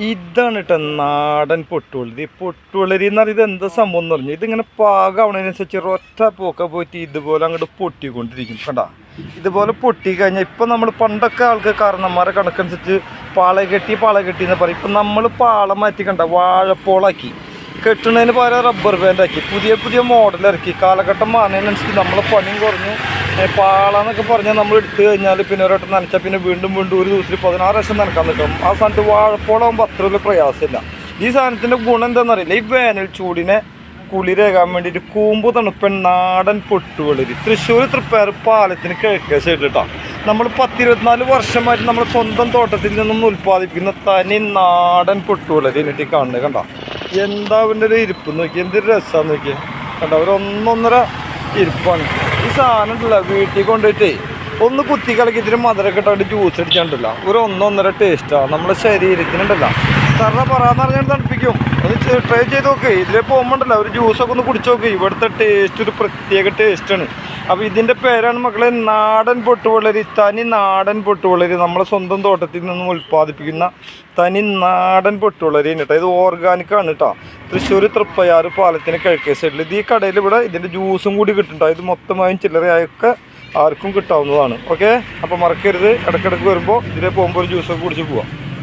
ഇതാണ് കേട്ടോ നാടൻ പൊട്ടുവളരി. പൊട്ടുവളരി എന്ന് പറയുന്നത് എന്താ സംഭവം എന്ന് പറഞ്ഞു, ഇതിങ്ങനെ പാകാവണതിനനുസരിച്ച് ഒറ്റ പോക്ക പോയിട്ട് ഇതുപോലെ അങ്ങോട്ട് പൊട്ടിക്കൊണ്ടിരിക്കും. കണ്ടാ ഇതുപോലെ പൊട്ടി കഴിഞ്ഞാൽ ഇപ്പം നമ്മൾ പണ്ടൊക്കെ ആൾക്ക് കാരണന്മാരെ കണക്കനുസരിച്ച് പാള കെട്ടി എന്ന് പറയും. ഇപ്പം നമ്മൾ പാള മാറ്റി കണ്ട വാഴപ്പോളാക്കി, കെട്ടുന്നതിന് പകരം റബ്ബർ ബാൻഡ് ആക്കി, പുതിയ മോഡൽ ഇറക്കി. കാലഘട്ടം മാറുന്നതിനനുസരിച്ച് നമ്മളെ പണിയും കുറഞ്ഞു. പാളന്നൊക്കെ പറഞ്ഞാൽ നമ്മൾ എടുത്തു കഴിഞ്ഞാൽ പിന്നെ ഒരോട്ടം നനച്ചാൽ പിന്നെ വീണ്ടും ഒരു ദിവസത്തിൽ 16 പ്രാവശ്യം നനക്കാൻ നിൽക്കും. ആ സാധനത്ത് വാഴപ്പോളാകുമ്പോൾ അത്ര വലിയ പ്രയാസമില്ല. ഈ സാധനത്തിൻ്റെ ഗുണം എന്താണെന്നറിയില്ല, ഈ വേനൽ ചൂടിനെ കുളിരേകാൻ വേണ്ടിയിട്ട് കൂമ്പ് തണുപ്പൻ നാടൻ പൊട്ടുവളരി. തൃശ്ശൂർ തൃപ്പേർ പാലത്തിന് കിഴക്കേ സൈഡിലിട്ടാണ്. നമ്മൾ 10-24 വർഷമായിട്ട് നമ്മൾ സ്വന്തം തോട്ടത്തിൽ നിന്നും ഉൽപ്പാദിപ്പിക്കുന്ന തനി നാടൻ പൊട്ടുവളരി എന്നിട്ട് കാണുന്നത്. കണ്ട എന്താ അവൻ്റെ ഒരു ഇരിപ്പ് നോക്കി, എന്തൊരു രസമാണെന്ന് നോക്കിയാൽ. കണ്ട ഒരു 1.5 ഇരിപ്പാണ്. ഈ സാധനം ഉണ്ടല്ല വീട്ടിൽ കൊണ്ടുപോയിട്ടേ ഒന്ന് കുത്തി കലക്കി ഇത്തിരി മധുരമൊക്കെ ഇട്ടായിട്ട് ജ്യൂസ് അടിച്ചിട്ടുണ്ടല്ല, ഒരു 1.5 ടേസ്റ്റാണ് നമ്മുടെ ശരീരത്തിനുണ്ടല്ല. സാറിനെ പറയാന്ന് പറഞ്ഞാൽ തണുപ്പിക്കും. അത് ട്രൈ ചെയ്ത് നോക്ക്. ഇതിലേ പോകുമ്പോണ്ടല്ലോ ഒരു ജ്യൂസൊക്കെ ഒന്ന് കുടിച്ച് നോക്ക്. ഇവിടുത്തെ ടേസ്റ്റ് ഒരു പ്രത്യേക ടേസ്റ്റാണ്. അപ്പോൾ ഇതിൻ്റെ പേരാണ് മക്കളെ നാടൻ പൊട്ടുവളരി. തനി നാടൻ പൊട്ടുവളരി, നമ്മളെ സ്വന്തം തോട്ടത്തിൽ നിന്നും ഉൽപ്പാദിപ്പിക്കുന്ന തനി നാടൻ പൊട്ടുവളരി കേട്ടോ. ഇത് ഓർഗാനിക്കാണ് കേട്ടോ. തൃശ്ശൂർ തൃപ്പയാർ പാലത്തിന് കിഴക്കേ സൈഡിൽ. ഇത് ഈ കടയിൽ ഇവിടെ ഇതിൻ്റെ ജ്യൂസും കൂടി കിട്ടുന്നുണ്ടോ. ഇത് മൊത്തമായും ചില്ലറയായൊക്കെ ആർക്കും കിട്ടാവുന്നതാണ്. ഓക്കെ, അപ്പോൾ മറക്കരുത്, ഇടയ്ക്കിടയ്ക്ക് വരുമ്പോൾ ഇതിലെ പോകുമ്പോൾ ഒരു ജ്യൂസൊക്കെ കുടിച്ച് പോവാം.